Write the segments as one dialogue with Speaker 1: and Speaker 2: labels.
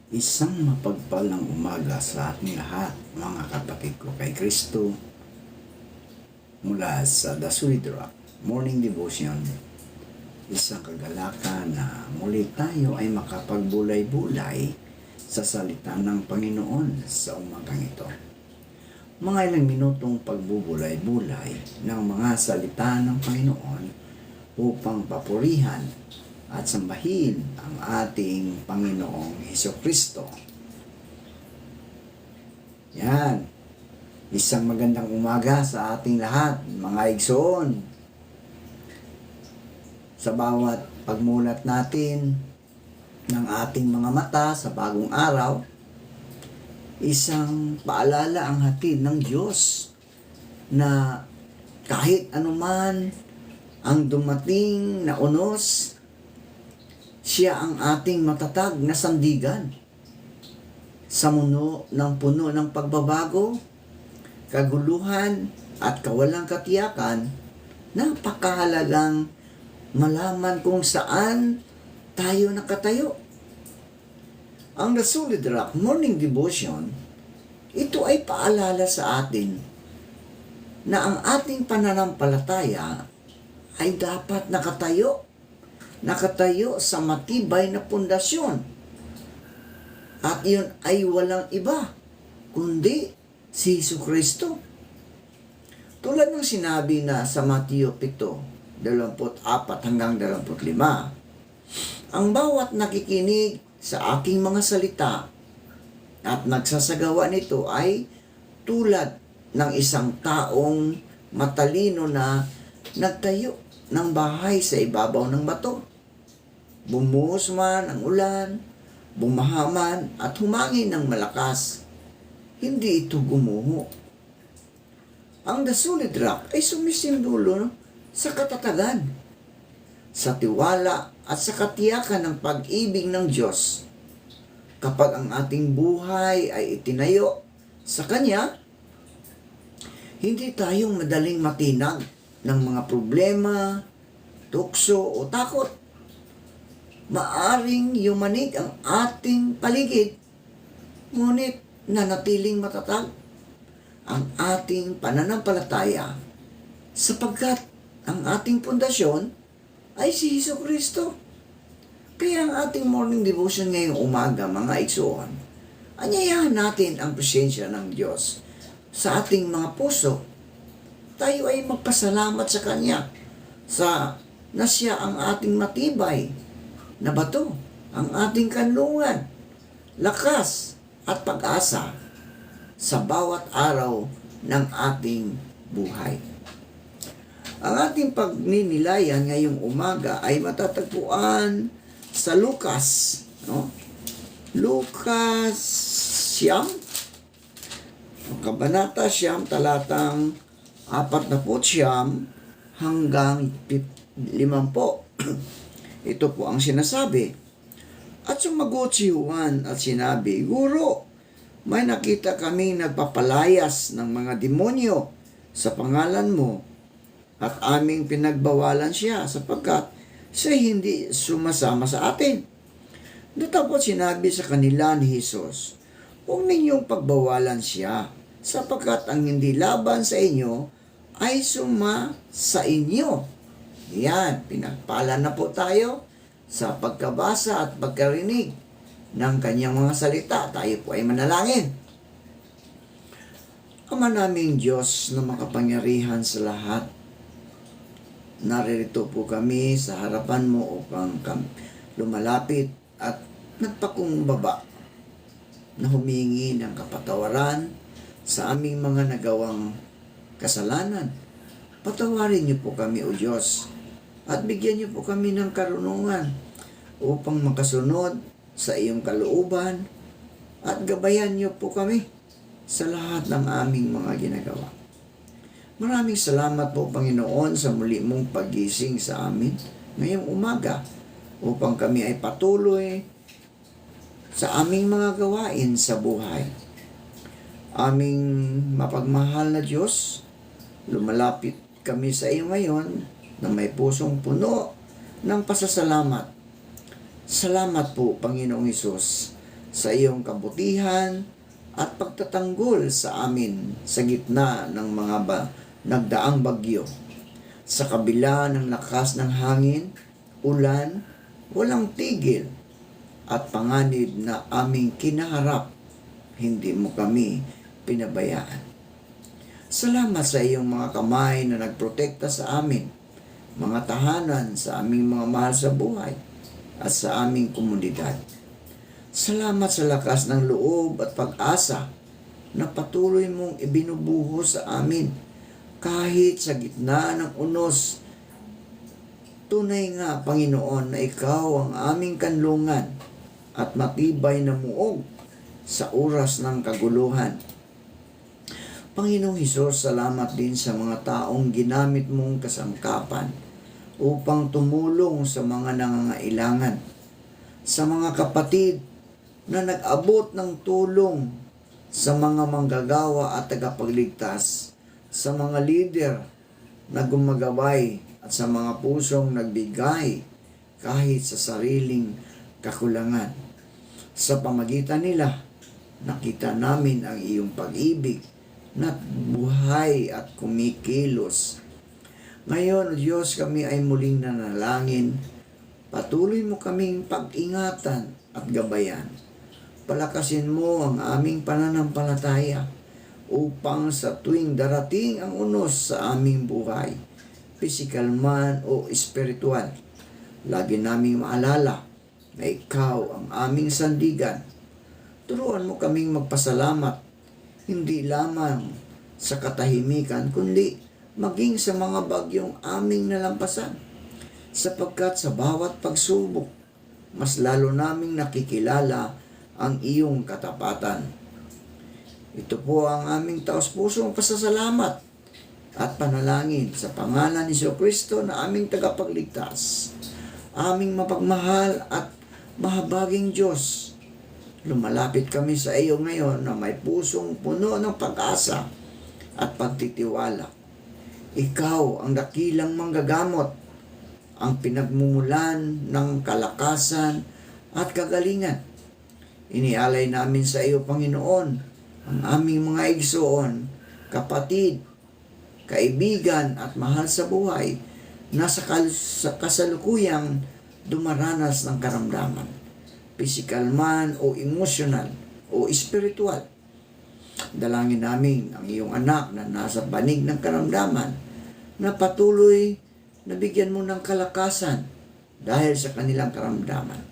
Speaker 1: Isang mapagpalang umaga sa ating lahat, mga kapatid ko kay Kristo, mula sa The Sweet Rock Morning Devotion. Isang kagalakan na muli tayo ay makapagbulay-bulay sa salita ng Panginoon sa umagang ito. Mga ilang minutong pagbubulay-bulay ng mga salita ng Panginoon upang papurihan at sambahin ang ating Panginoong Hesukristo. Yan. Isang magandang umaga sa ating lahat, mga igsoon. Sa bawat pagmulat natin ng ating mga mata sa bagong araw, isang paalala ang hatid ng Diyos na kahit anuman ang dumating na unos, siya ang ating matatag na sandigan. Sa puno ng pagbabago, kaguluhan at kawalang katiyakan, napakahalagang malaman kung saan tayo nakatayo. Ang The Solid Rock Morning Devotion, ito ay paalala sa atin na ang ating pananampalataya ay dapat nakatayo sa matibay na pundasyon. At iyon ay walang iba kundi si Hesukristo. Tulad ng sinabi na sa Mateo 7:24 hanggang 25, ang bawat nakikinig sa aking mga salita at nagsasagawa nito ay tulad ng isang taong matalino na nagtayo ng bahay sa ibabaw ng bato. Bumuhos man ang ulan, bumaha man at humangin ng malakas, hindi ito gumuho. Ang The Solid Rock ay sumisindulo sa katatagan, sa tiwala at sa katiyakan ng pag-ibig ng Diyos. Kapag ang ating buhay ay itinayo sa Kanya, hindi tayong madaling matinag ng mga problema, tukso o takot. Maaring yumanig ang ating paligid, ngunit nanatiling matatag ang ating pananampalataya sapagkat ang ating pundasyon ay si Hesukristo. Kaya ang ating morning devotion ngayong umaga, mga igsoon, anyayahan natin ang presensya ng Diyos sa ating mga puso. Tayo ay magpasalamat sa Kanya na siya ang ating matibay na bato, ang ating kanlungan, lakas at pag-asa sa bawat araw ng ating buhay. Ang ating pagninilayan ngayong umaga ay matatagpuan sa Lucas, Lucas siyam, kabanata siyam, talatang 49 hanggang 50. Ito po ang sinasabi. At sumagot si Juan at sinabi, Guro, may nakita kaming nagpapalayas ng mga demonyo sa pangalan mo at aming pinagbawalan siya sapagkat siya hindi sumasama sa atin. Datapot sinabi sa kanila ni Jesus, huwag ninyong pagbawalan siya sapagkat ang hindi laban sa inyo ay suma sa inyo. Yan, pinagpala na po tayo sa pagkabasa at pagkarinig ng kanyang mga salita. Tayo po ay manalangin. Ama naming Diyos na makapangyarihan sa lahat, naririto po kami sa harapan mo upang lumalapit at nagpakumbaba na humingi ng kapatawaran sa aming mga nagawang kasalanan. Patawarin niyo po kami, O Diyos, at bigyan niyo po kami ng karunungan upang makasunod sa iyong kalooban at gabayan niyo po kami sa lahat ng aming mga ginagawa. Maraming salamat po, Panginoon, sa muli mong paggising sa amin ngayong umaga upang kami ay patuloy sa aming mga gawain sa buhay. Aming mapagmahal na Diyos, lumalapit kami sa iyo ngayon na may pusong puno ng pasasalamat. Salamat po, Panginoong Hesus, sa iyong kabutihan at pagtatanggol sa amin sa gitna ng mga nagdaang bagyo. Sa kabila ng lakas ng hangin, ulan, walang tigil at panganib na aming kinaharap, hindi mo kami pinabayaan. Salamat sa iyong mga kamay na nagprotekta sa amin, mga tahanan sa aming mga mahal sa buhay at sa aming komunidad. Salamat sa lakas ng loob at pag-asa na patuloy mong ibinubuhos sa amin kahit sa gitna ng unos. Tunay nga, Panginoon, na ikaw ang aming kanlungan at matibay na muog sa oras ng kaguluhan. Panginoong Hesus, salamat din sa mga taong ginamit mong kasangkapan upang tumulong sa mga nangangailangan, sa mga kapatid na nag-abot ng tulong, sa mga manggagawa at tagapagligtas, sa mga leader na gumagabay at sa mga pusong nagbigay kahit sa sariling kakulangan. Sa pamagitan nila, nakita namin ang iyong pag-ibig na buhay at kumikilos. Ngayon, O Diyos, kami ay muling nanalangin. Patuloy mo kaming pag-ingatan at gabayan. Palakasin mo ang aming pananampalataya upang sa tuwing darating ang unos sa aming buhay, pisikal man o espiritual, lagi naming maalala na ikaw ang aming sandigan. Turuan mo kaming magpasalamat, hindi lamang sa katahimikan, kundi maging sa mga bagyong aming nalampasan, sapagkat sa bawat pagsubok, mas lalo naming nakikilala ang iyong katapatan. Ito po ang aming taos-pusong pasasalamat at panalangin sa pangalan ni Jesucristo na aming tagapagligtas, aming mapagmahal at mahabaging Diyos. Lumalapit kami sa iyo ngayon na may pusong puno ng pag-asa at pagtitiwala. Ikaw ang dakilang manggagamot, ang pinagmumulan ng kalakasan at kagalingan. Inialay namin sa iyo, Panginoon, ang aming mga igsoon, kapatid, kaibigan at mahal sa buhay na sa kasalukuyang dumaranas ng karamdaman, pisikal man o emosyonal o espiritual. Dalangin namin ang iyong anak na nasa banig ng karamdaman na patuloy na bigyan mo ng kalakasan dahil sa kanilang karamdaman.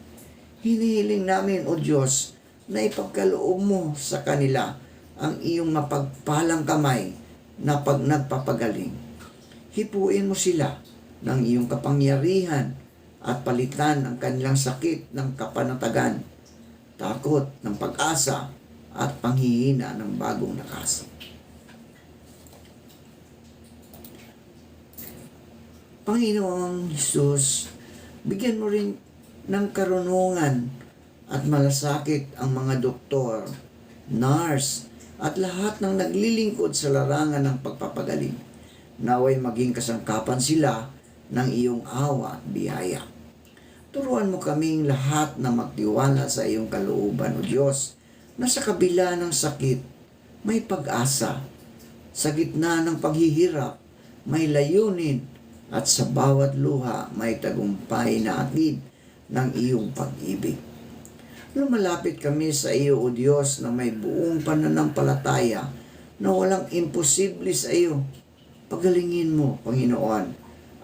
Speaker 1: Hinihiling namin, O Diyos, na ipagkaloob mo sa kanila ang iyong mapagpalang kamay na pag nagpapagaling. Hipuin mo sila ng iyong kapangyarihan at palitan ang kanilang sakit ng kapanatagan, takot ng pag-asa at panghihina ng bagong lakas. Panginoong Hesus, bigyan mo rin ng karunungan at malasakit ang mga doktor, nurse, at lahat ng naglilingkod sa larangan ng pagpapagaling. Naway maging kasangkapan sila ng iyong awa at biyaya. Turuan mo kaming lahat na magtiwala sa iyong kalooban, O Diyos, na sa kabila ng sakit, may pag-asa. Sa gitna ng paghihirap, may layunin, at sa bawat luha may tagumpay na atid ng iyong pag-ibig. Lumalapit kami sa iyo, O Diyos, na may buong pananampalataya na walang imposible sa iyo. Pagalingin mo, Panginoon,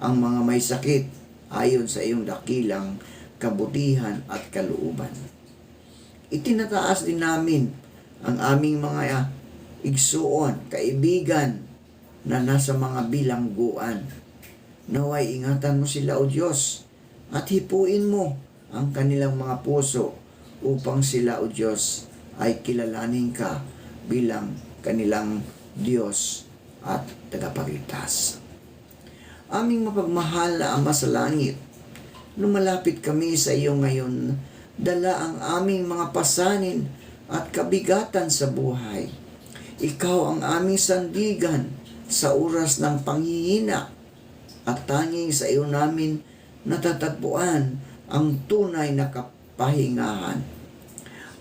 Speaker 1: ang mga may sakit ayon sa iyong dakilang kabutihan at kalooban. Itinataas din namin ang aming mga igsuon, kaibigan na nasa mga bilangguan. Naway ingatan mo sila, O Diyos, at hipuin mo ang kanilang mga puso upang sila, O Diyos, ay kilalanin ka bilang kanilang Diyos at tagapagligtas. Aming mapagmahal na Ama sa langit, lumalapit kami sa iyo ngayon, dala ang aming mga pasanin at kabigatan sa buhay. Ikaw ang aming sandigan sa oras ng panghihina at tanging sa iyo namin natatagpuan ang tunay na kapahingahan.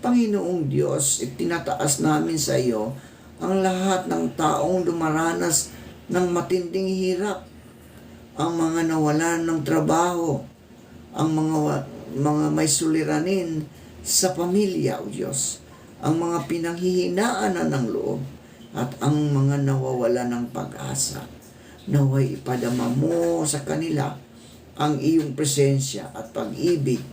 Speaker 1: Panginoong Diyos, itinataas namin sa iyo ang lahat ng taong dumaranas ng matinding hirap, ang mga nawalan ng trabaho, ang mga may suliranin sa pamilya, O Diyos, ang mga pinanghihinaan na ng loob, at ang mga nawawala ng pag-asa. Naway ipadama mo sa kanila ang iyong presensya at pag-ibig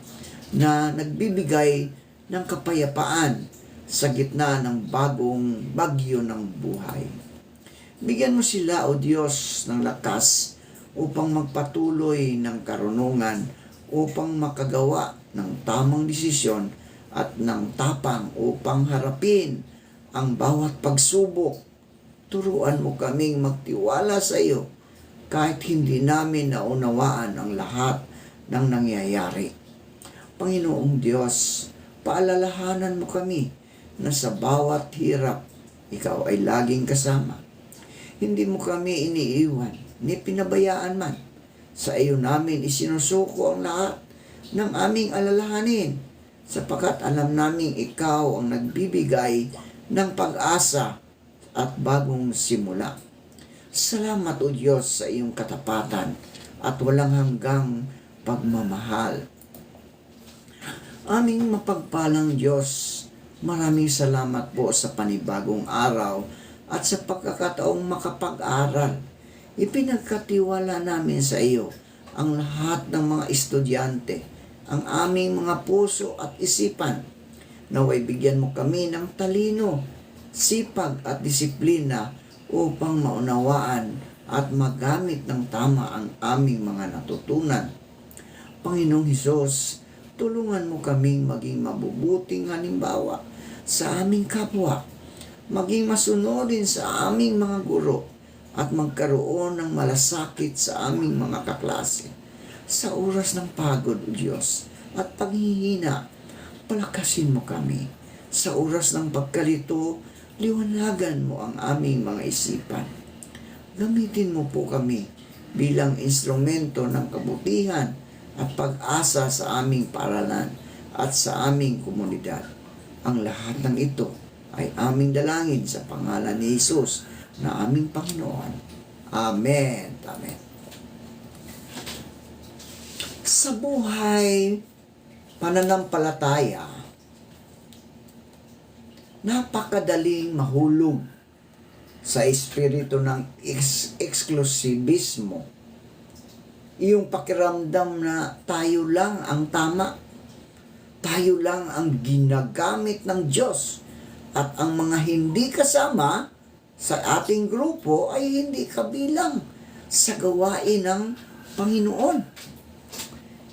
Speaker 1: na nagbibigay ng kapayapaan sa gitna ng bagong bagyo ng buhay. Bigyan mo sila, O Diyos, ng lakas upang magpatuloy ng karunungan, upang makagawa ng tamang desisyon at ng tapang upang harapin ang bawat pagsubok. Turuan mo kaming magtiwala sa iyo kahit hindi namin naunawaan ang lahat ng nangyayari. Panginoong Diyos, paalalahanan mo kami na sa bawat hirap, ikaw ay laging kasama. Hindi mo kami iniiwan, ni pinabayaan man. Sa iyo namin isinusuko ang lahat ng aming alalahanin, sapagkat alam naming ikaw ang nagbibigay ng pag-asa at bagong simula. Salamat, O Diyos, sa iyong katapatan at walang hanggang pagmamahal. Aming mapagpalang Diyos, maraming salamat po sa panibagong araw at sa pagkakataong makapag-aral. Ipinagkatiwala namin sa iyo ang lahat ng mga estudyante, ang aming mga puso at isipan. Naway bigyan mo kami ng talino, sipag at disiplina upang maunawaan at magamit ng tama ang aming mga natutunan. Panginoong Hesus, tulungan mo kaming maging mabubuting halimbawa sa aming kapwa, maging masunodin sa aming mga guro, at magkaroon ng malasakit sa aming mga kaklase. Sa oras ng pagod, O Diyos, at paghihina, palakasin mo kami. Sa oras ng pagkalito, liwanagan mo ang aming mga isipan. Gamitin mo po kami bilang instrumento ng kabutihan at pag-asa sa aming paaralan at sa aming komunidad. Ang lahat ng ito ay aming dalangin sa pangalan ni Jesus na aming Panginoon. Amen. Amen. Sa buhay pananampalataya, napakadaling mahulog sa espiritu ng eksklusibismo. Yung pakiramdam na tayo lang ang tama, tayo lang ang ginagamit ng Diyos, at ang mga hindi kasama sa ating grupo ay hindi kabilang sa gawain ng Panginoon.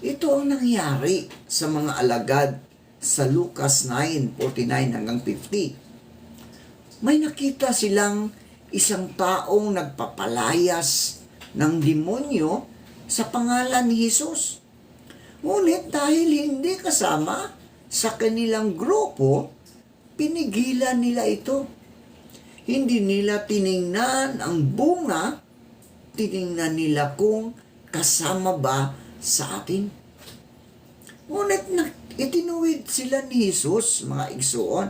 Speaker 1: Ito ang nangyari sa mga alagad sa Lucas 9:49 hanggang 50. May nakita silang isang taong nagpapalayas ng demonyo sa pangalan ni Jesus. Ngunit dahil hindi kasama sa kanilang grupo, pinigilan nila ito. Hindi nila tiningnan ang bunga, tiningnan nila kung kasama ba sa atin. Ngunit itinuwid sila ni Jesus, mga igsoon,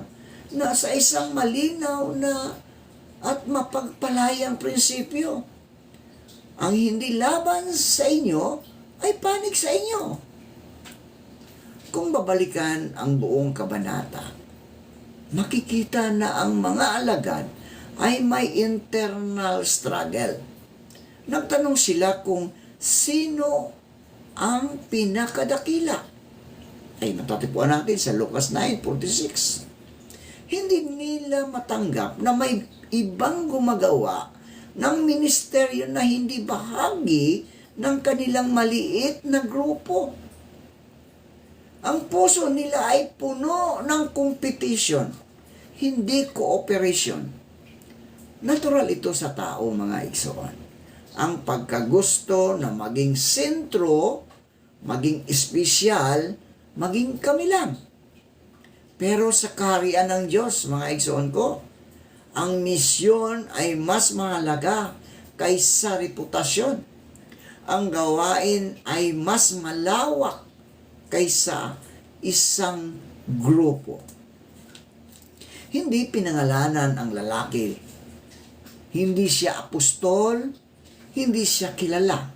Speaker 1: na sa isang malinaw na at mapagpalayang prinsipyo. Ang hindi laban sa inyo ay panig sa inyo. Kung babalikan ang buong kabanata, makikita na ang mga alagad ay may internal struggle. Nagtanong sila kung sino ang pinakadakila. Ay matatagpuan natin sa Lucas 9:46. Hindi nila matanggap na may ibang gumagawa ng ministeryo na hindi bahagi ng kanilang maliit na grupo. Ang puso nila ay puno ng competition, hindi cooperation. Natural ito sa tao, mga igsoon. Ang pagkagusto na maging sentro, maging espesyal, maging kami lang. Pero sa kaharian ng Diyos, mga igsoon ko, ang misyon ay mas mahalaga kaysa reputasyon. Ang gawain ay mas malawak kaysa isang grupo. hindi pinangalanan ang lalaki. Hindi siya apostol, hindi siya kilala.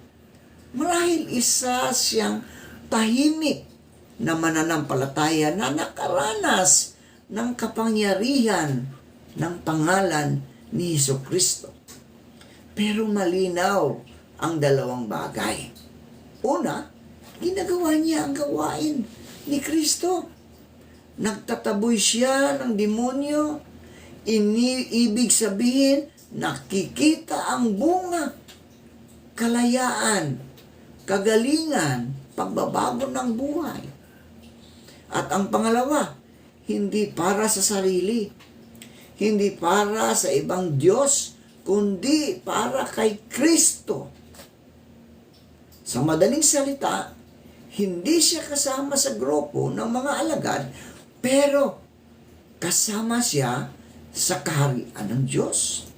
Speaker 1: Marahil isa siyang tahimik na mananampalataya na nakaranas ng kapangyarihan ng pangalan ni Hesukristo. Pero malinaw ang dalawang bagay. Una, ginagawa niya ang gawain ni Kristo. Nagtataboy siya ng demonyo. Ibig sabihin, nakikita ang bunga, kalayaan, kagalingan, pagbabago ng buhay. At ang pangalawa, hindi para sa sarili, hindi para sa ibang Diyos, kundi para kay Kristo. Sa madaling salita, hindi siya kasama sa grupo ng mga alagad, pero kasama siya sa kaharian ng Diyos.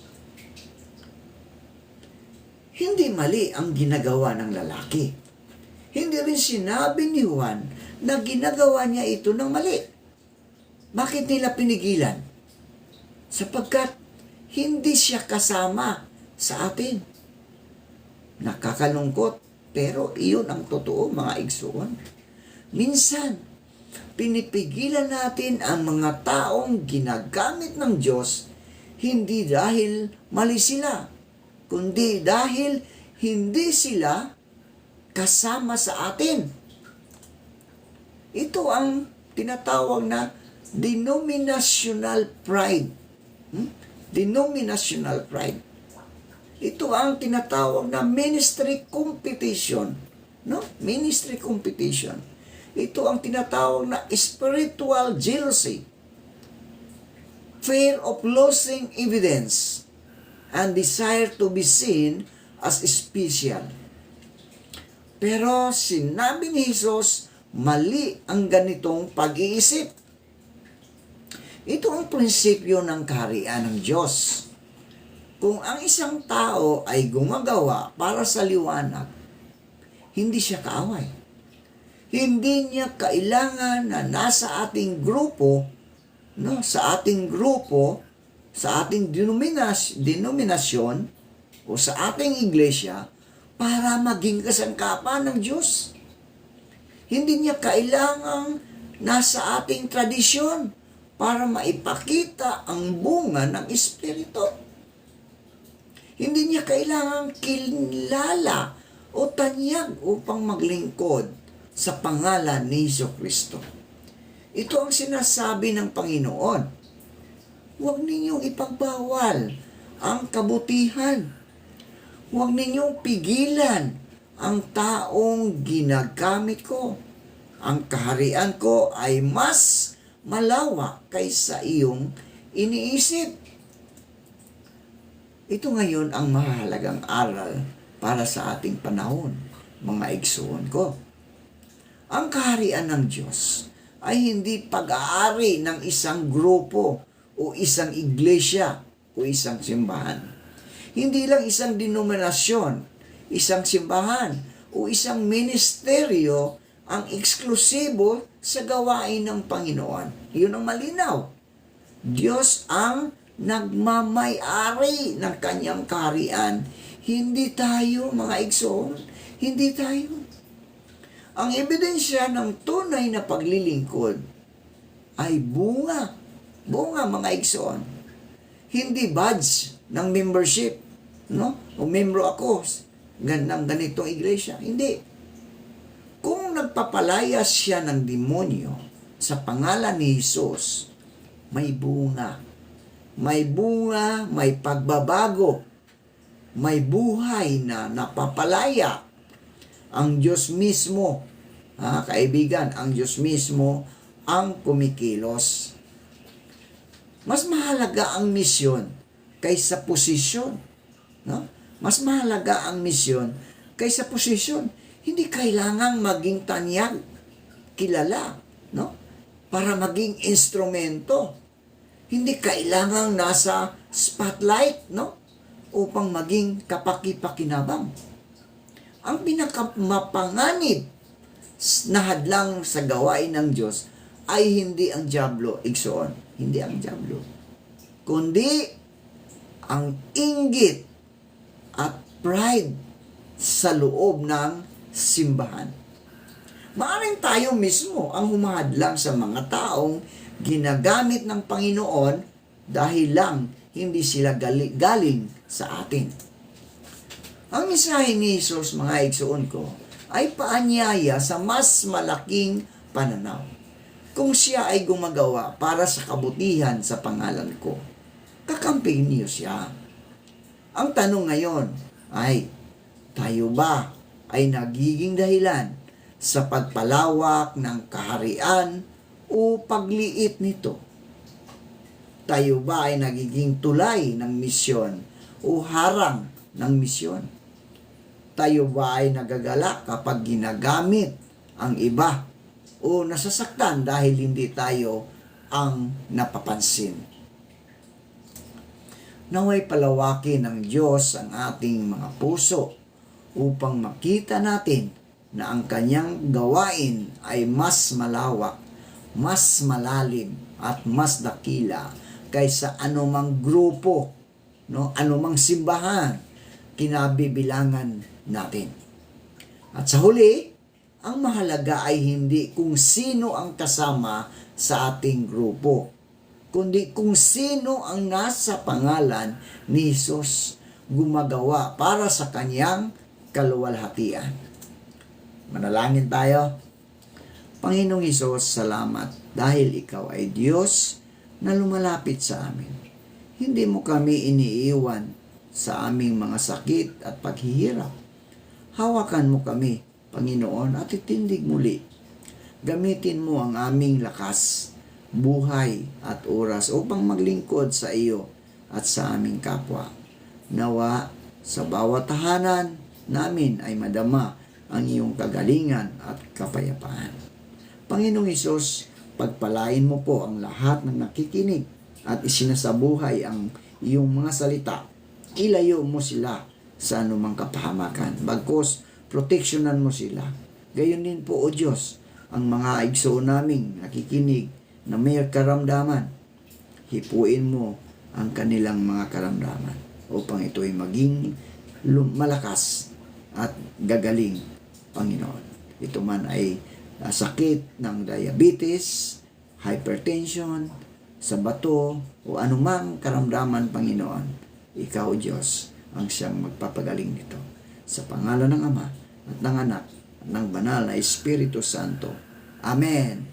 Speaker 1: Hindi mali ang ginagawa ng lalaki. Hindi rin sinabi ni Juan na ginagawa niya ito ng mali. Bakit nila pinigilan? Sapagkat hindi siya kasama sa atin. Nakakalungkot, pero iyon ang totoo, mga igsoon. Minsan, pinipigilan natin ang mga taong ginagamit ng Diyos hindi dahil mali sila, kundi dahil hindi sila kasama sa atin. Ito ang tinatawag na denominational pride. Denominational pride. Ito ang tinatawag na ministry competition. No? Ministry competition. Ito ang tinatawag na spiritual jealousy. Fear of losing evidence and desire to be seen as special. Pero sinabi ni Jesus, mali ang ganitong pag-iisip. Ito ang prinsipyo ng kaharian ng Diyos. Kung ang isang tao ay gumagawa para sa liwanag, hindi siya kaaway. Hindi niya kailangan na nasa ating grupo, sa ating denominasyon o sa ating iglesia para maging kasangkapan ng Diyos. Hindi niya kailangang nasa ating tradisyon para maipakita ang bunga ng Espiritu. Hindi niya kailangang kilala o tanyag upang maglingkod sa pangalan ni Hesukristo. Ito ang sinasabi ng Panginoon. Huwag ninyong ipagbawal ang kabutihan. Huwag ninyong pigilan ang taong ginagamit ko. Ang kaharian ko ay mas malawak kaysa iyong iniisip. Ito ngayon ang mahalagang aral para sa ating panahon, mga igsoon ko. Ang kaharian ng Diyos ay hindi pag-aari ng isang grupo o isang iglesia o isang simbahan. Hindi lang isang denominasyon, isang simbahan o isang ministeryo ang eksklusibo sa gawain ng Panginoon. Iyon ang malinaw. Diyos ang nagmamay-ari ng kanyang kaharian. Hindi tayo, mga igsoon. Hindi tayo. Ang ebidensya ng tunay na paglilingkod ay bunga. Bunga, mga igsoon. Hindi badge ng membership. O membro ako ng ganitong iglesia. Hindi. Kung nagpapalayas siya ng demonyo sa pangalan ni Jesus, may bunga. May bunga, may pagbabago. May buhay na napapalaya. Ang Diyos mismo, kaibigan, ang Diyos mismo ang kumikilos. Mas mahalaga ang misyon kaysa posisyon. No? Mas mahalaga ang misyon kaysa posisyon. Hindi kailangang maging tanyag, kilala, no? Para maging instrumento. Hindi kailangang nasa spotlight, no? Upang maging kapaki-pakinabang. Ang pinakamapanganib na hadlang sa gawain ng Diyos ay hindi ang dyablo, igsoon. Hindi ang dyablo. Kundi ang inggit at pride sa loob ng simbahan. Maaring tayo mismo ang humahadlang sa mga taong ginagamit ng Panginoon dahil lang hindi sila galing sa atin. Ang mensahe ni Jesus, mga igsoon ko, ay paanyaya sa mas malaking pananaw. Kung siya ay gumagawa para sa kabutihan sa pangalan ko, kakamping niyo siya. Ang tanong ngayon ay, tayo ba ay nagiging dahilan sa pagpalawak ng kaharian o pagliit nito? Tayo ba ay nagiging tulay ng misyon o harang ng misyon? Tayo ba ay nagagalak kapag ginagamit ang iba o nasasaktan dahil hindi tayo ang napapansin? Naway palawakin ng Diyos ang ating mga puso upang makita natin na ang kanyang gawain ay mas malawak, mas malalim at mas dakila kaysa anumang grupo, anumang simbahan kinabibilangan natin. At sa huli, ang mahalaga ay hindi kung sino ang kasama sa ating grupo, kundi kung sino ang nasa pangalan ni Jesus gumagawa para sa kanyang kaluwalhatian. Manalangin tayo. Panginoong Hesus, salamat dahil ikaw ay Diyos na lumalapit sa amin. Hindi mo kami iniiwan sa aming mga sakit at paghihirap. Hawakan mo kami, Panginoon, at itindig muli. Gamitin mo ang aming lakas, buhay at oras upang maglingkod sa iyo at sa aming kapwa. Nawa sa bawat tahanan namin ay madama ang iyong kagalingan at kapayapaan. Panginoong Hesus, pagpalain mo po ang lahat ng nakikinig at isinasabuhay ang iyong mga salita. Ilayo mo sila sa anumang kapahamakan. Bagkus, proteksyonan mo sila. Gayon din po, O Diyos, ang mga igsoon naming nakikinig na may karamdaman. Hipuin mo ang kanilang mga karamdaman upang ito'y maging malakas at gagaling, Panginoon. Ito man ay sakit ng diabetes, hypertension, sa bato, o anumang karamdaman, Panginoon. Ikaw, Diyos, ang siyang magpapagaling nito. Sa pangalan ng Ama at ng Anak at ng Banal na Espiritu Santo. Amen